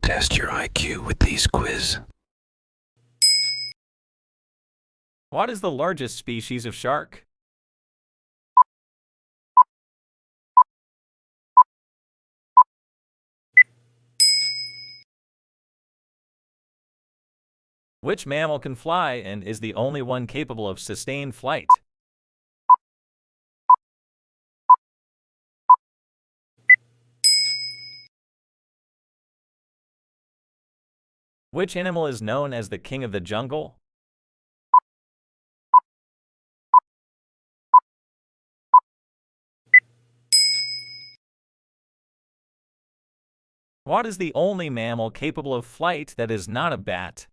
Test your IQ with these quiz. What is the largest species of shark? Which mammal can fly and is the only one capable of sustained flight? Which animal is known as the king of the jungle? What is the only mammal capable of flight that is not a bat?